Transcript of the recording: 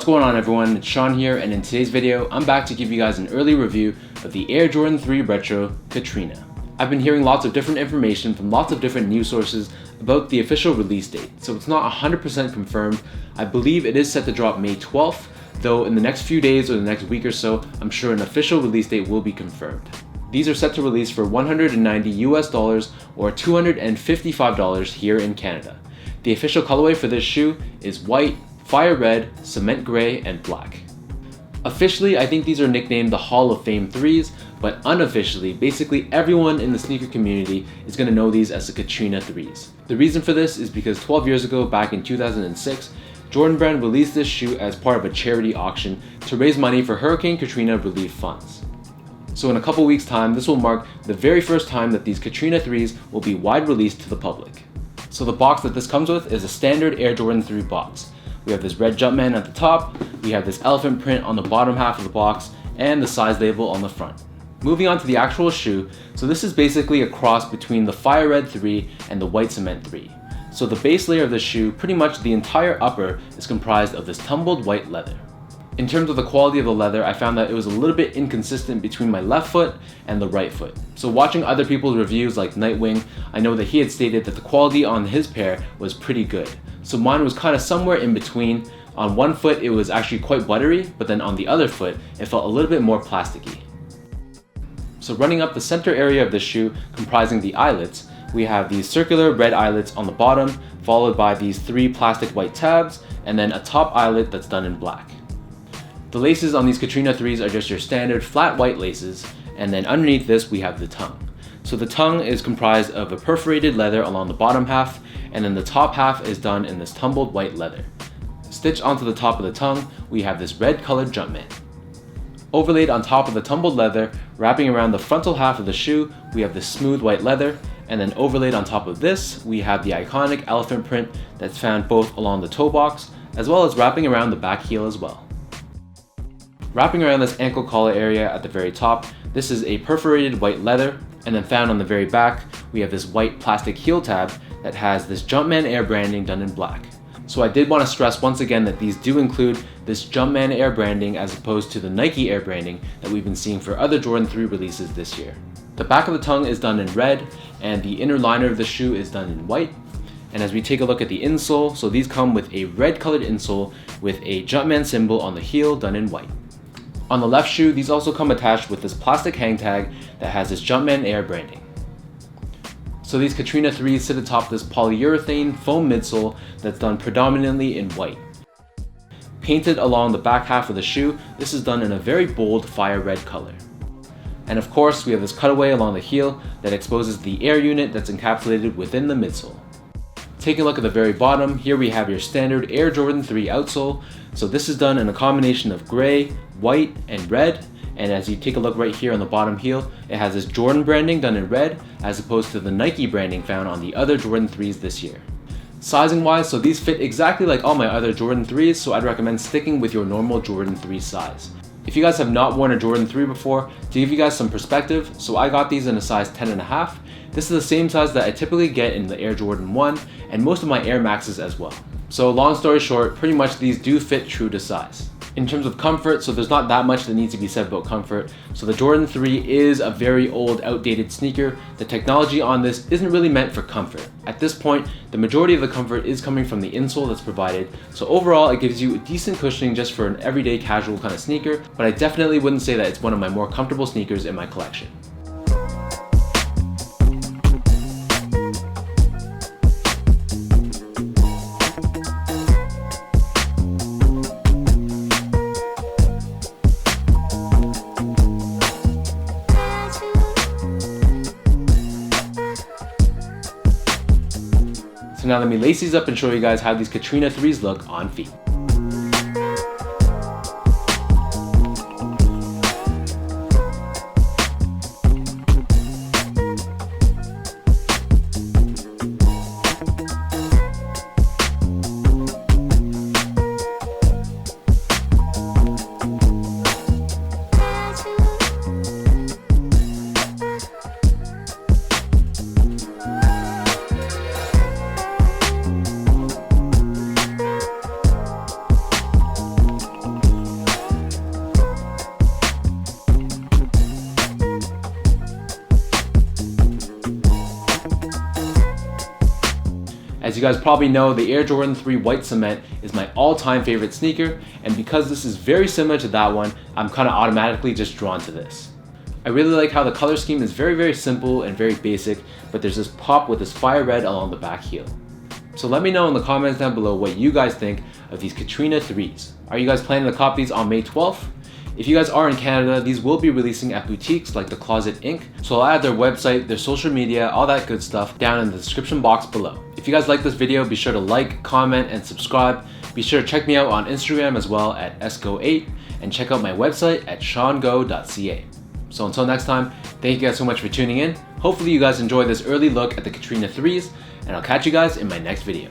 What's going on everyone, it's Sean here, and in today's video, I'm back to give you guys an early review of the Air Jordan 3 Retro Katrina. I've been hearing lots of different information from lots of different news sources about the official release date, so it's not 100% confirmed. I believe it is set to drop May 12th, though in the next few days or the next week or so, I'm sure an official release date will be confirmed. These are set to release for $190 US or $255 here in Canada. The official colorway for this shoe is white, fire red, cement gray, and black. Officially, I think these are nicknamed the Hall of Fame 3s, but unofficially, basically everyone in the sneaker community is going to know these as the Katrina 3s. The reason for this is because 12 years ago, back in 2006, Jordan Brand released this shoe as part of a charity auction to raise money for Hurricane Katrina relief funds. So in a couple weeks time, this will mark the very first time that these Katrina 3s will be wide released to the public. So the box that this comes with is a standard Air Jordan 3 box. We have this red Jumpman at the top, we have this elephant print on the bottom half of the box, and the size label on the front. Moving on to the actual shoe, so this is basically a cross between the fire red 3 and the white cement 3. So the base layer of the shoe, pretty much the entire upper, is comprised of this tumbled white leather. In terms of the quality of the leather, I found that it was a little bit inconsistent between my left foot and the right foot. So watching other people's reviews like Nightwing, I know that he had stated that the quality on his pair was pretty good. So mine was kind of somewhere in between. On one foot it was actually quite buttery, but then on the other foot it felt a little bit more plasticky. So running up the center area of the shoe, comprising the eyelets, we have these circular red eyelets on the bottom, followed by these 3 plastic white tabs, and then a top eyelet that's done in black. The laces on these Katrina 3s are just your standard flat white laces, and then underneath this we have the tongue. So the tongue is comprised of a perforated leather along the bottom half, and then the top half is done in this tumbled white leather. Stitched onto the top of the tongue, we have this red colored Jumpman. Overlaid on top of the tumbled leather, wrapping around the frontal half of the shoe, we have this smooth white leather, and then overlaid on top of this, we have the iconic elephant print that's found both along the toe box, as well as wrapping around the back heel as well. Wrapping around this ankle collar area at the very top, this is a perforated white leather, and then found on the very back, we have this white plastic heel tab that has this Jumpman Air branding done in black. So I did want to stress once again that these do include this Jumpman Air branding as opposed to the Nike Air branding that we've been seeing for other Jordan 3 releases this year. The back of the tongue is done in red, and the inner liner of the shoe is done in white. And as we take a look at the insole, so these come with a red colored insole with a Jumpman symbol on the heel done in white. On the left shoe, these also come attached with this plastic hang tag that has this Jumpman Air branding. So these Katrina 3s sit atop this polyurethane foam midsole that's done predominantly in white. Painted along the back half of the shoe, this is done in a very bold fire red color. And of course, we have this cutaway along the heel that exposes the air unit that's encapsulated within the midsole. Taking a look at the very bottom, here we have your standard Air Jordan 3 outsole. So this is done in a combination of gray, white, and red. And as you take a look right here on the bottom heel, it has this Jordan branding done in red as opposed to the Nike branding found on the other Jordan 3s this year. Sizing wise, so these fit exactly like all my other Jordan 3s, so I'd recommend sticking with your normal Jordan 3 size. If you guys have not worn a Jordan 3 before, to give you guys some perspective, so I got these in a size 10.5. This is the same size that I typically get in the Air Jordan 1 and most of my Air Maxes as well. So long story short, pretty much these do fit true to size. In terms of comfort, so there's not that much that needs to be said about comfort. So the Jordan 3 is a very old, outdated sneaker. The technology on this isn't really meant for comfort. At this point, the majority of the comfort is coming from the insole that's provided. So overall, it gives you a decent cushioning just for an everyday casual kind of sneaker, but I definitely wouldn't say that it's one of my more comfortable sneakers in my collection. So now let me lace these up and show you guys how these Katrina 3s look on feet. As you guys probably know, the Air Jordan 3 White Cement is my all-time favorite sneaker, and because this is very similar to that one, I'm kind of automatically just drawn to this. I really like how the color scheme is very simple and very basic, but there's this pop with this fire red along the back heel. So let me know in the comments down below what you guys think of these Katrina 3s. Are you guys planning to cop these on May 12th? If you guys are in Canada, these will be releasing at boutiques like The Closet Inc. So I'll add their website, their social media, all that good stuff down in the description box below. If you guys like this video, be sure to like, comment, and subscribe. Be sure to check me out on Instagram as well at esco8 and check out my website at seango.ca. So until next time, thank you guys so much for tuning in. Hopefully you guys enjoyed this early look at the Katrina 3s, and I'll catch you guys in my next video.